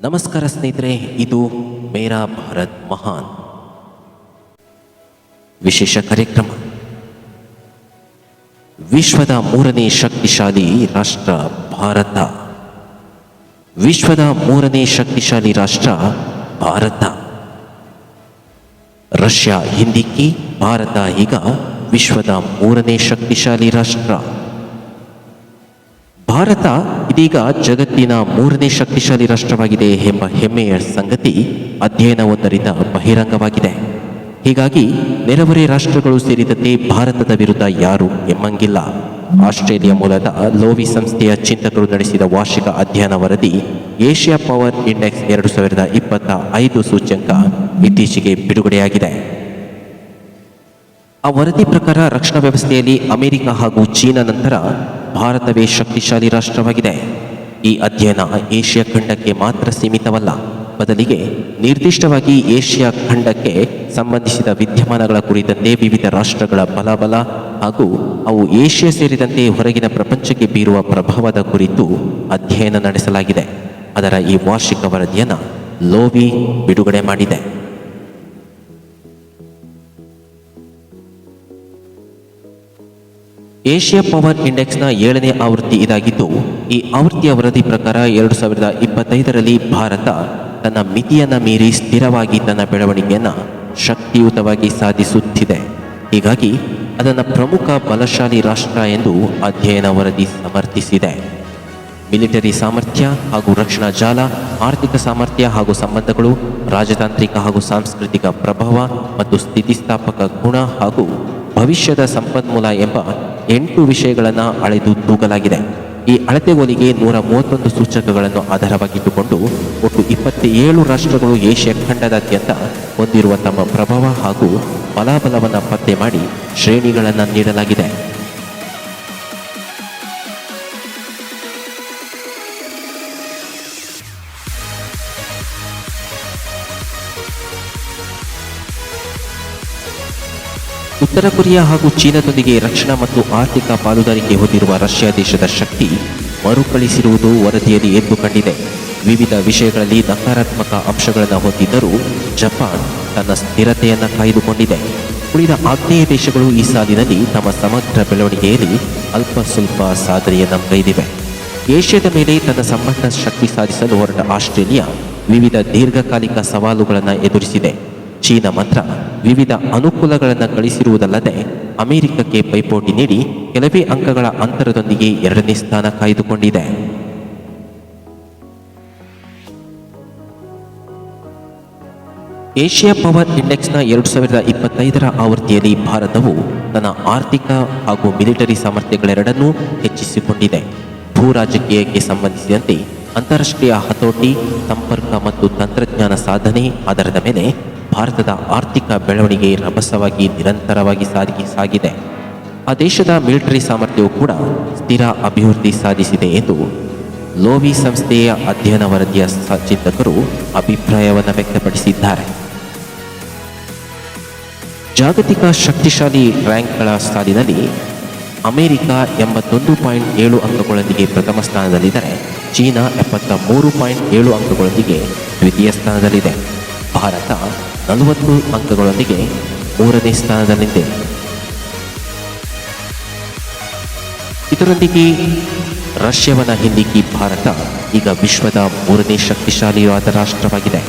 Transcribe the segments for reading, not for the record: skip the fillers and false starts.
ನಮಸ್ಕಾರ ಸ್ನೇಹಿತರೆ, ಇದು ಮೇರಾ ಭಾರತ್ ಮಹಾನ್ ವಿಶೇಷ ಕಾರ್ಯಕ್ರಮ. ವಿಶ್ವದ ಮೂರನೇ ಶಕ್ತಿಶಾಲಿ ರಾಷ್ಟ್ರ ಭಾರತ. ವಿಶ್ವದ ಮೂರನೇ ಶಕ್ತಿಶಾಲಿ ರಾಷ್ಟ್ರ ಭಾರತ. ರಷ್ಯಾ ಹಿಂದಿಕ್ಕಿ ಭಾರತ ಈಗ ವಿಶ್ವದ ಮೂರನೇ ಶಕ್ತಿಶಾಲಿ ರಾಷ್ಟ್ರ. ಭಾರತ ಇದೀಗ ಜಗತ್ತಿನ ಮೂರನೇ ಶಕ್ತಿಶಾಲಿ ರಾಷ್ಟ್ರವಾಗಿದೆ ಎಂಬ ಹೆಮ್ಮೆಯ ಸಂಗತಿ ಅಧ್ಯಯನವೊಂದರಿಂದ ಬಹಿರಂಗವಾಗಿದೆ. ಹೀಗಾಗಿ ನೆರೆಹೊರೆ ರಾಷ್ಟ್ರಗಳು ಸೇರಿದಂತೆ ಭಾರತದ ವಿರುದ್ಧ ಯಾರು ಎಮ್ಮಂಗಿಲ್ಲ. ಆಸ್ಟ್ರೇಲಿಯಾ ಮೂಲದ ಲೋವಿ ಸಂಸ್ಥೆಯ ಚಿಂತಕರು ನಡೆಸಿದ ವಾರ್ಷಿಕ ಅಧ್ಯಯನ ವರದಿ ಏಷ್ಯಾ ಪವರ್ ಇಂಡೆಕ್ಸ್ 2025 ಸೂಚ್ಯಂಕ ಇತ್ತೀಚೆಗೆ ಬಿಡುಗಡೆಯಾಗಿದೆ. ಆ ವರದಿ ಪ್ರಕಾರ ರಕ್ಷಣಾ ವ್ಯವಸ್ಥೆಯಲ್ಲಿ ಅಮೆರಿಕ ಹಾಗೂ ಚೀನಾ ನಂತರ ಭಾರತವೇ ಶಕ್ತಿಶಾಲಿ ರಾಷ್ಟ್ರವಾಗಿದೆ. ಈ ಅಧ್ಯಯನ ಏಷ್ಯಾ ಖಂಡಕ್ಕೆ ಮಾತ್ರ ಸೀಮಿತವಲ್ಲ, ಬದಲಿಗೆ ನಿರ್ದಿಷ್ಟವಾಗಿ ಏಷ್ಯಾ ಖಂಡಕ್ಕೆ ಸಂಬಂಧಿಸಿದ ವಿದ್ಯಮಾನಗಳ ಕುರಿತಂತೆ ವಿವಿಧ ರಾಷ್ಟ್ರಗಳ ಬಲಾಬಲ ಹಾಗೂ ಅವು ಏಷ್ಯಾ ಸೇರಿದಂತೆ ಹೊರಗಿನ ಪ್ರಪಂಚಕ್ಕೆ ಬೀರುವ ಪ್ರಭಾವದ ಕುರಿತು ಅಧ್ಯಯನ ನಡೆಸಲಾಗಿದೆ. ಅದರ ಈ ವಾರ್ಷಿಕ ವರದಿಯನ್ನು ಲೋವಿ ಬಿಡುಗಡೆ ಮಾಡಿದೆ. ಏಷ್ಯಾ ಪವರ್ ಇಂಡೆಕ್ಸ್ನ 7ನೇ ಆವೃತ್ತಿ ಇದಾಗಿದ್ದು, ಈ ಆವೃತ್ತಿಯ ವರದಿ ಪ್ರಕಾರ 2025ರಲ್ಲಿ ಭಾರತ ತನ್ನ ಮಿತಿಯನ್ನು ಮೀರಿ ಸ್ಥಿರವಾಗಿ ತನ್ನ ಬೆಳವಣಿಗೆಯನ್ನು ಶಕ್ತಿಯುತವಾಗಿ ಸಾಧಿಸುತ್ತಿದೆ. ಹೀಗಾಗಿ ಅದನ್ನು ಪ್ರಮುಖ ಬಲಶಾಲಿ ರಾಷ್ಟ್ರ ಎಂದು ಅಧ್ಯಯನ ವರದಿ ಸಮರ್ಥಿಸಿದೆ. ಮಿಲಿಟರಿ ಸಾಮರ್ಥ್ಯ ಹಾಗೂ ರಕ್ಷಣಾ ಜಾಲ, ಆರ್ಥಿಕ ಸಾಮರ್ಥ್ಯ ಹಾಗೂ ಸಂಬಂಧಗಳು, ರಾಜತಾಂತ್ರಿಕ ಹಾಗೂ ಸಾಂಸ್ಕೃತಿಕ ಪ್ರಭಾವ ಮತ್ತು ಸ್ಥಿತಿಸ್ಥಾಪಕ ಗುಣ ಹಾಗೂ ಭವಿಷ್ಯದ ಸಂಪನ್ಮೂಲ ಎಂಬ 8 ವಿಷಯಗಳನ್ನು ಅಳೆದು ತೂಗಲಾಗಿದೆ. ಈ ಅಳತೆಗೋಲಿಗೆ 131 ಸೂಚಕಗಳನ್ನು ಆಧಾರವಾಗಿಟ್ಟುಕೊಂಡು ಒಟ್ಟು 27 ರಾಷ್ಟ್ರಗಳು ಏಷ್ಯಾ ಖಂಡದಾದ್ಯಂತ ಹೊಂದಿರುವ ತಮ್ಮ ಪ್ರಭಾವ ಹಾಗೂ ಬಲಾಬಲವನ್ನು ಪತ್ತೆ ಮಾಡಿ ಶ್ರೇಣಿಗಳನ್ನು ನೀಡಲಾಗಿದೆ. ಉತ್ತರ ಕೊರಿಯಾ ಹಾಗೂ ಚೀನಾದೊಂದಿಗೆ ರಕ್ಷಣಾ ಮತ್ತು ಆರ್ಥಿಕ ಪಾಲುದಾರಿಕೆ ಹೊಂದಿರುವ ರಷ್ಯಾ ದೇಶದ ಶಕ್ತಿ ಮರುಕಳಿಸಿರುವುದು ವರದಿಯಲ್ಲಿ ಎದ್ದು ಕಂಡಿದೆ. ವಿವಿಧ ವಿಷಯಗಳಲ್ಲಿ ನಕಾರಾತ್ಮಕ ಅಂಶಗಳನ್ನು ಹೊಂದಿದ್ದರೂ ಜಪಾನ್ ತನ್ನ ಸ್ಥಿರತೆಯನ್ನು ಕಾಯ್ದುಕೊಂಡಿದೆ. ಉಳಿದ ಆಗ್ನೇಯ ದೇಶಗಳು ಈ ಸಾಲಿನಲ್ಲಿ ತಮ್ಮ ಸಮಗ್ರ ಬೆಳವಣಿಗೆಯಲ್ಲಿ ಅಲ್ಪ ಸ್ವಲ್ಪ ಸಾಧನೆಯನ್ನು ಕೈದಿವೆ. ಏಷ್ಯಾದ ಮೇಲೆ ತನ್ನ ಸಂಬಂಧ ಶಕ್ತಿ ಸಾಧಿಸಲು ಹೊರಟ ಆಸ್ಟ್ರೇಲಿಯಾ ವಿವಿಧ ದೀರ್ಘಕಾಲಿಕ ಸವಾಲುಗಳನ್ನು ಎದುರಿಸಿದೆ. ಚೀನಾ ಮಾತ್ರ ವಿವಿಧ ಅನುಕೂಲಗಳನ್ನು ಗಳಿಸಿರುವುದಲ್ಲದೆ ಅಮೆರಿಕಕ್ಕೆ ಪೈಪೋಟಿ ನೀಡಿ ಕೆಲವೇ ಅಂಕಗಳ ಅಂತರದೊಂದಿಗೆ 2ನೇ ಸ್ಥಾನ ಕಾಯ್ದುಕೊಂಡಿದೆ. ಏಷ್ಯಾ ಪವರ್ ಇಂಡೆಕ್ಸ್ನ 2025ರ ಆವೃತ್ತಿಯಲ್ಲಿ ಭಾರತವು ತನ್ನ ಆರ್ಥಿಕ ಹಾಗೂ ಮಿಲಿಟರಿ ಸಾಮರ್ಥ್ಯಗಳೆರಡನ್ನೂ ಹೆಚ್ಚಿಸಿಕೊಂಡಿದೆ. ಭೂ ರಾಜಕೀಯಕ್ಕೆ ಸಂಬಂಧಿಸಿದಂತೆ ಅಂತಾರಾಷ್ಟ್ರೀಯ ಹತೋಟಿ, ಸಂಪರ್ಕ ಮತ್ತು ತಂತ್ರಜ್ಞಾನ ಸಾಧನೆ ಆಧಾರದ ಮೇಲೆ ಭಾರತದ ಆರ್ಥಿಕ ಬೆಳವಣಿಗೆ ರಭಸವಾಗಿ ನಿರಂತರವಾಗಿ ಸಾಗಿದೆ. ಆ ದೇಶದ ಮಿಲಿಟರಿ ಸಾಮರ್ಥ್ಯವು ಕೂಡ ಸ್ಥಿರ ಅಭಿವೃದ್ಧಿ ಸಾಧಿಸಿದೆ ಎಂದು ಲೋವಿ ಸಂಸ್ಥೆಯ ಅಧ್ಯಯನ ವರದಿಯ ಚಿಂತಕರು ಅಭಿಪ್ರಾಯವನ್ನು ವ್ಯಕ್ತಪಡಿಸಿದ್ದಾರೆ. ಜಾಗತಿಕ ಶಕ್ತಿಶಾಲಿ ರ್ಯಾಂಕ್ಗಳ ಸಾಲಿನಲ್ಲಿ ಅಮೆರಿಕ 81.7 ಅಂಕಗಳೊಂದಿಗೆ ಪ್ರಥಮ ಸ್ಥಾನದಲ್ಲಿದ್ದರೆ ಚೀನಾ 73.7 ಅಂಕಗಳೊಂದಿಗೆ ದ್ವಿತೀಯ ಸ್ಥಾನದಲ್ಲಿದೆ. ಭಾರತ 40 ಅಂಕಗಳೊಂದಿಗೆ 3ನೇ ಸ್ಥಾನದಲ್ಲಿದೆ. ಇದರೊಂದಿಗೆ ರಷ್ಯಾವನ್ನು ಹಿಂದಿಕ್ಕಿ ಭಾರತ ಈಗ ವಿಶ್ವದ 3ನೇ ಶಕ್ತಿಶಾಲಿಯಾದ ರಾಷ್ಟ್ರವಾಗಿದೆ.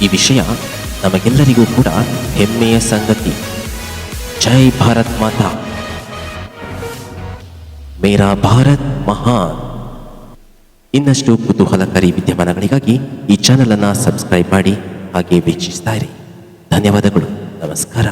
ಈ ವಿಷಯ ನಮಗೆಲ್ಲರಿಗೂ ಕೂಡ ಹೆಮ್ಮೆಯ ಸಂಗತಿ. ಜೈ ಭಾರತ್ ಮಾತಾ. ಮೇರಾ ಭಾರತ್ ಮಹಾನ್. ಇನ್ನಷ್ಟು ಕುತೂಹಲಕಾರಿ ವಿದ್ಯಮಾನಗಳಿಗಾಗಿ ಈ ಚಾನಲ್ ಅನ್ನು ಸಬ್ಸ್ಕ್ರೈಬ್ ಮಾಡಿ ಹಾಗೆ ವೀಕ್ಷಿಸ್ತಾ ಇರಿ. ಧನ್ಯವಾದಗಳು. ನಮಸ್ಕಾರ.